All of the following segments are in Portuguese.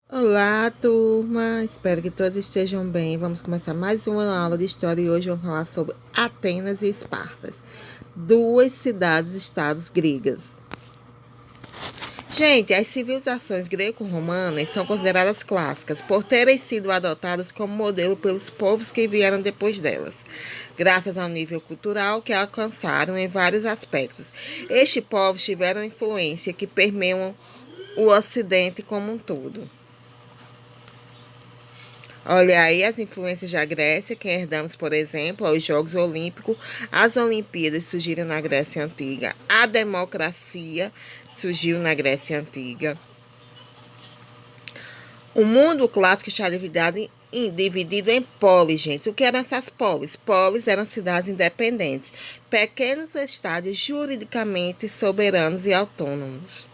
Olá, turma! Espero que todos estejam bem. Vamos começar mais uma aula de história e hoje vamos falar sobre Atenas e Espartas, duas cidades-estados gregas. Gente, as civilizações greco-romanas são consideradas clássicas por terem sido adotadas como modelo pelos povos que vieram depois delas, graças ao nível cultural que alcançaram em vários aspectos. Estes povos tiveram influência que permeiam o Ocidente como um todo. Olha aí as influências da Grécia, que herdamos, por exemplo, os Jogos Olímpicos. As Olimpíadas surgiram na Grécia Antiga. A democracia surgiu na Grécia Antiga. O mundo clássico está dividido em polis, gente. O que eram essas polis? Polis eram cidades independentes, pequenos estados juridicamente soberanos e autônomos.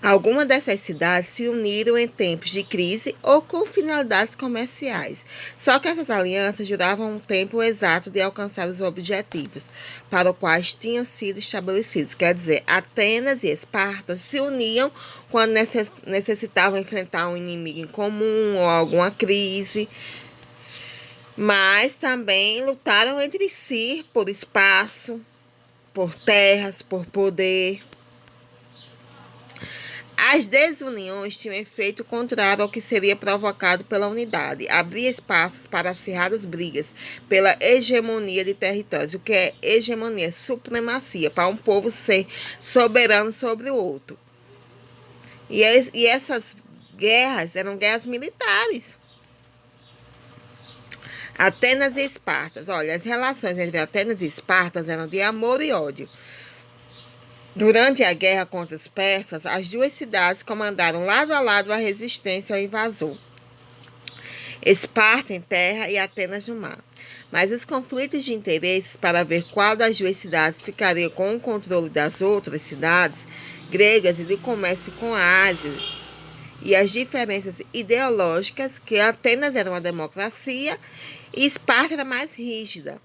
Algumas dessas cidades se uniram em tempos de crise ou com finalidades comerciais. Só que essas alianças duravam um tempo exato de alcançar os objetivos para os quais tinham sido estabelecidos. Quer dizer, Atenas e Esparta se uniam quando necessitavam enfrentar um inimigo em comum ou alguma crise, mas também lutaram entre si por espaço, por terras, por poder. As desuniões tinham efeito contrário ao que seria provocado pela unidade. Abria espaços para acirradas brigas pela hegemonia de territórios. O que é hegemonia? Supremacia, para um povo ser soberano sobre o outro. E essas guerras eram guerras militares. Atenas e Espartas. Olha, as relações entre Atenas e Espartas eram de amor e ódio. Durante a guerra contra os persas, as duas cidades comandaram lado a lado a resistência ao invasor. Esparta em terra e Atenas no mar. Mas os conflitos de interesses para ver qual das duas cidades ficaria com o controle das outras cidades gregas e do comércio com a Ásia, e as diferenças ideológicas, que Atenas era uma democracia e Esparta era mais rígida,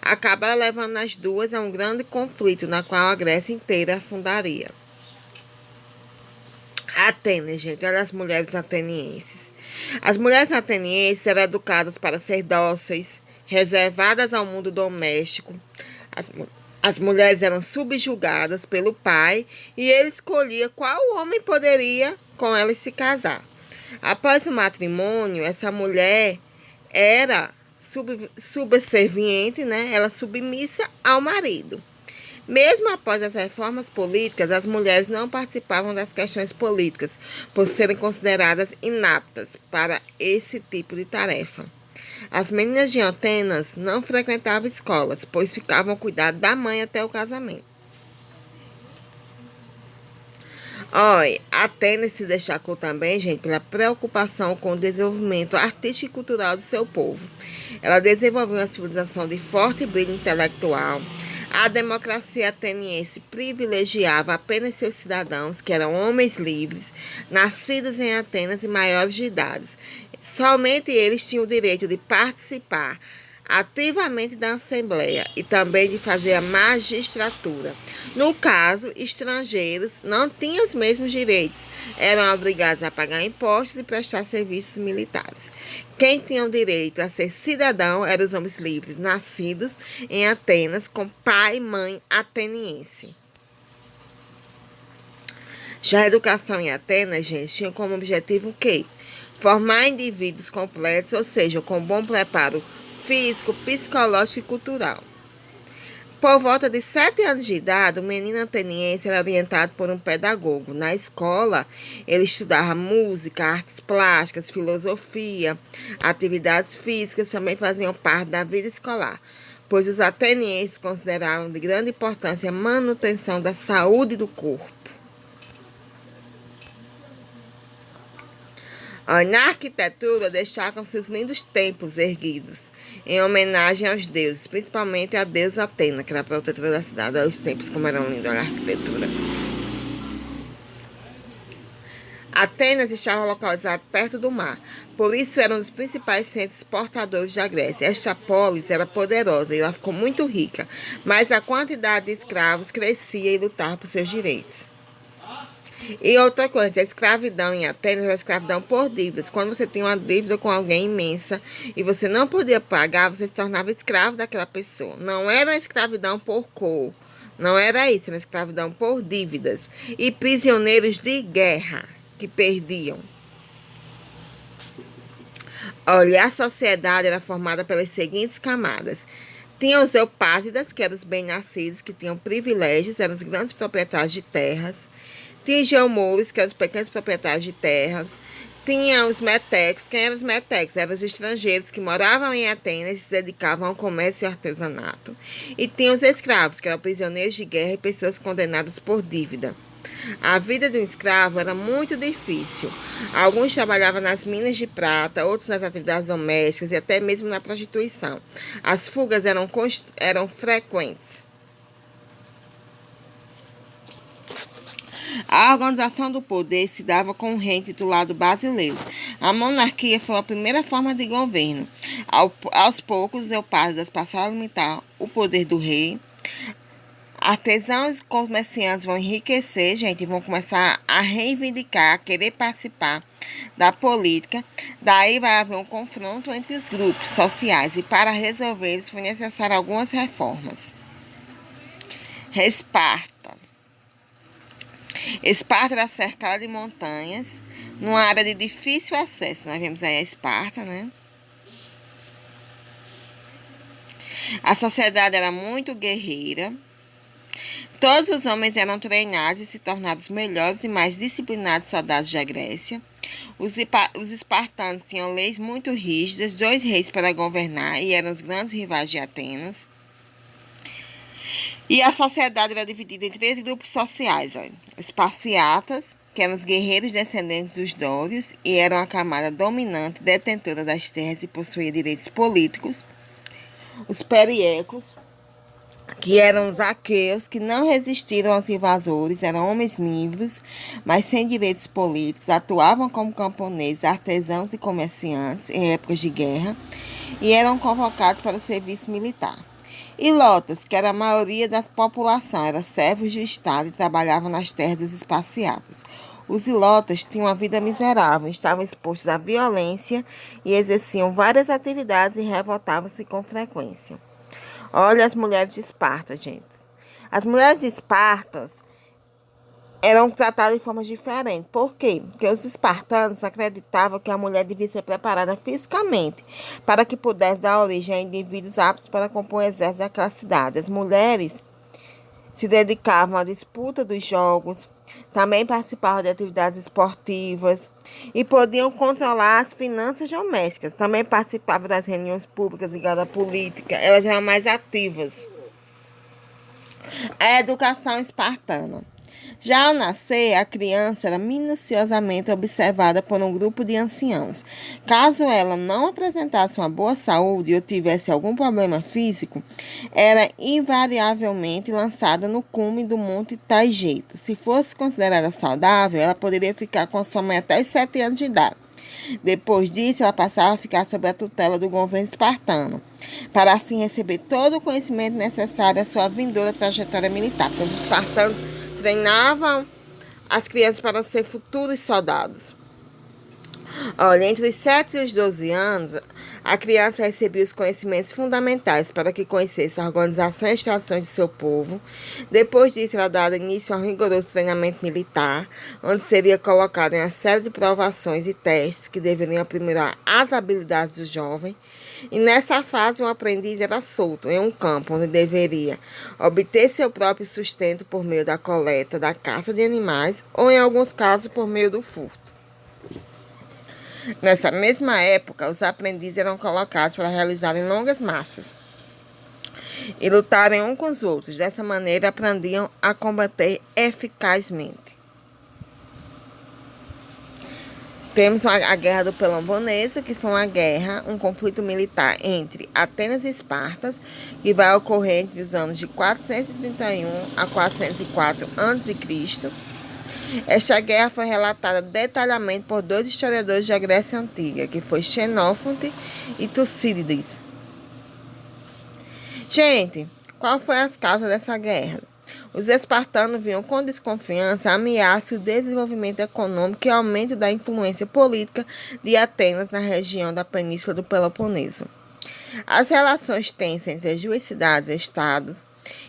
acabaram levando as duas a um grande conflito, na qual a Grécia inteira afundaria. Atenas, gente, olha as mulheres atenienses. As mulheres atenienses eram educadas para ser dóceis, reservadas ao mundo doméstico. As mulheres eram subjugadas pelo pai e ele escolhia qual homem poderia com elas se casar. Após o matrimônio, essa mulher era subserviente, né? Ela submissa ao marido. Mesmo após as reformas políticas, as mulheres não participavam das questões políticas, por serem consideradas inaptas para esse tipo de tarefa. As meninas de Atenas não frequentavam escolas, pois ficavam ao cuidado da mãe até o casamento. Olha, Atenas se destacou também, gente, pela preocupação com o desenvolvimento artístico e cultural do seu povo. Ela desenvolveu uma civilização de forte brilho intelectual. A democracia ateniense privilegiava apenas seus cidadãos, que eram homens livres, nascidos em Atenas e maiores de idade. Somente eles tinham o direito de participar ativamente da Assembleia e também de fazer a magistratura. No caso, estrangeiros não tinham os mesmos direitos, eram obrigados a pagar impostos e prestar serviços militares. Quem tinha o direito a ser cidadão eram os homens livres, nascidos em Atenas, com pai e mãe ateniense. Já a educação em Atenas, gente, tinha como objetivo o quê? Formar indivíduos completos, ou seja, com bom preparo físico, psicológico e cultural. Por volta de 7 anos de idade, o menino ateniense era orientado por um pedagogo. Na escola, ele estudava música, artes plásticas, filosofia, atividades físicas também faziam parte da vida escolar, pois os atenienses consideravam de grande importância a manutenção da saúde do corpo. Na arquitetura destacam-se os lindos templos erguidos em homenagem aos deuses, principalmente a deusa Atena, que era a protetora da cidade. Olha os templos como eram lindos, olha a arquitetura. Atenas estava localizada perto do mar, por isso era um dos principais centros exportadores da Grécia. Esta polis era poderosa e ela ficou muito rica, mas a quantidade de escravos crescia e lutava por seus direitos. E outra coisa, a escravidão em Atenas era escravidão por dívidas. Quando você tinha uma dívida com alguém imensa e você não podia pagar, você se tornava escravo daquela pessoa. Não era uma escravidão por cor, não era isso, era escravidão por dívidas. E prisioneiros de guerra que perdiam. Olha, a sociedade era formada pelas seguintes camadas. Tinha os eupátridas, que eram os bem-nascidos, que tinham privilégios, eram os grandes proprietários de terras. Tinha geomouros, que eram os pequenos proprietários de terras. Tinha os metecos. Quem eram os metecos? Eram os estrangeiros que moravam em Atenas e se dedicavam ao comércio e artesanato. E tinha os escravos, que eram prisioneiros de guerra e pessoas condenadas por dívida. A vida de um escravo era muito difícil. Alguns trabalhavam nas minas de prata, outros nas atividades domésticas e até mesmo na prostituição. As fugas eram frequentes. A organização do poder se dava com um rei intitulado Basileus. A monarquia foi a primeira forma de governo. Aos poucos, os eupátridas passaram a limitar o poder do rei. Artesãos e comerciantes vão enriquecer, gente, e vão começar a reivindicar, a querer participar da política. Daí vai haver um confronto entre os grupos sociais e para resolver eles foi necessário algumas reformas. Esparta. Esparta era cercada de montanhas, numa área de difícil acesso. Nós vemos aí a Esparta, né? A sociedade era muito guerreira. Todos os homens eram treinados e se tornaram melhores e mais disciplinados soldados da Grécia. Os espartanos tinham leis muito rígidas, 2 reis para governar e eram os grandes rivais de Atenas. E a sociedade era dividida em 3 grupos sociais. Olha. Os Esparciatas, que eram os guerreiros descendentes dos dórios e eram a camada dominante, detentora das terras e possuía direitos políticos. Os Periecos, que eram os aqueus, que não resistiram aos invasores, eram homens livres, mas sem direitos políticos, atuavam como camponeses, artesãos e comerciantes em épocas de guerra e eram convocados para o serviço militar. Ilotas, que era a maioria da população, eram servos do Estado e trabalhavam nas terras dos Esparciatas. Os ilotas tinham uma vida miserável, estavam expostos à violência e exerciam várias atividades e revoltavam-se com frequência. Olha as mulheres de Esparta, gente. As mulheres de Esparta eram tratadas de formas diferentes. Por quê? Porque os espartanos acreditavam que a mulher devia ser preparada fisicamente para que pudesse dar origem a indivíduos aptos para compor o exército daquela cidade. As mulheres se dedicavam à disputa dos jogos, também participavam de atividades esportivas e podiam controlar as finanças domésticas. Também participavam das reuniões públicas ligadas à política. Elas eram mais ativas. A educação espartana. Já ao nascer, a criança era minuciosamente observada por um grupo de anciãos. Caso ela não apresentasse uma boa saúde ou tivesse algum problema físico, era invariavelmente lançada no cume do Monte Taigeto. Se fosse considerada saudável, ela poderia ficar com sua mãe até os 7 anos de idade. Depois disso, ela passava a ficar sob a tutela do governo espartano, para assim receber todo o conhecimento necessário à sua vindoura trajetória militar. Porque os espartanos treinavam as crianças para ser futuros soldados. Olha, entre os 7 e os 12 anos, a criança recebia os conhecimentos fundamentais para que conhecesse a organização e as tradições de seu povo. Depois disso, era dado início a um rigoroso treinamento militar, onde seria colocado em uma série de provações e testes que deveriam aprimorar as habilidades do jovem. E nessa fase, um aprendiz era solto em um campo onde deveria obter seu próprio sustento por meio da coleta, da caça de animais ou, em alguns casos, por meio do furto. Nessa mesma época, os aprendizes eram colocados para realizarem longas marchas e lutarem uns com os outros. Dessa maneira, aprendiam a combater eficazmente. Temos a Guerra do Peloponeso, que foi um conflito militar entre Atenas e Esparta, que vai ocorrer entre os anos de 431 a 404 a.C. Esta guerra foi relatada detalhadamente por 2 historiadores da Grécia Antiga, que foi Xenófonte e Tucídides. Gente, qual foi as causas dessa guerra? Os espartanos viam com desconfiança a ameaça e o desenvolvimento econômico e aumento da influência política de Atenas na região da Península do Peloponeso. As relações tensas entre as duas cidades e estados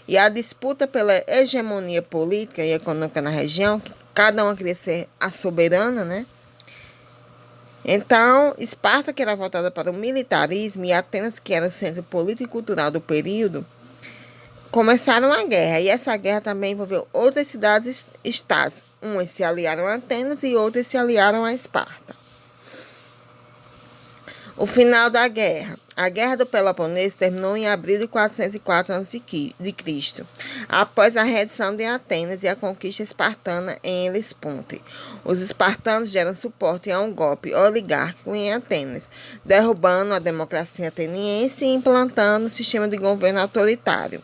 e a disputa pela hegemonia política e econômica na região, que cada uma queria ser a soberana, né? Então, Esparta, que era voltada para o militarismo, e Atenas, que era o centro político e cultural do período, começaram a guerra. E essa guerra também envolveu outras cidades-estados. Umas se aliaram a Atenas e outras se aliaram a Esparta. O final da guerra. A Guerra do Peloponeso terminou em abril de 404 a.C., após a rendição de Atenas e a conquista espartana em Helesponte. Os espartanos deram suporte a um golpe oligárquico em Atenas, derrubando a democracia ateniense e implantando um sistema de governo autoritário,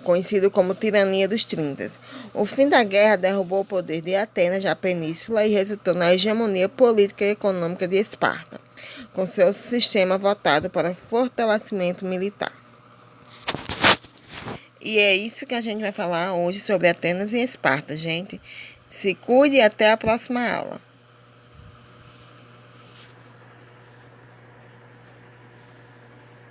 conhecido como Tirania dos 30. O fim da guerra derrubou o poder de Atenas na península e resultou na hegemonia política e econômica de Esparta, com seu sistema voltado para fortalecimento militar. E é isso que a gente vai falar hoje sobre Atenas e Esparta, gente. Se cuide e até a próxima aula.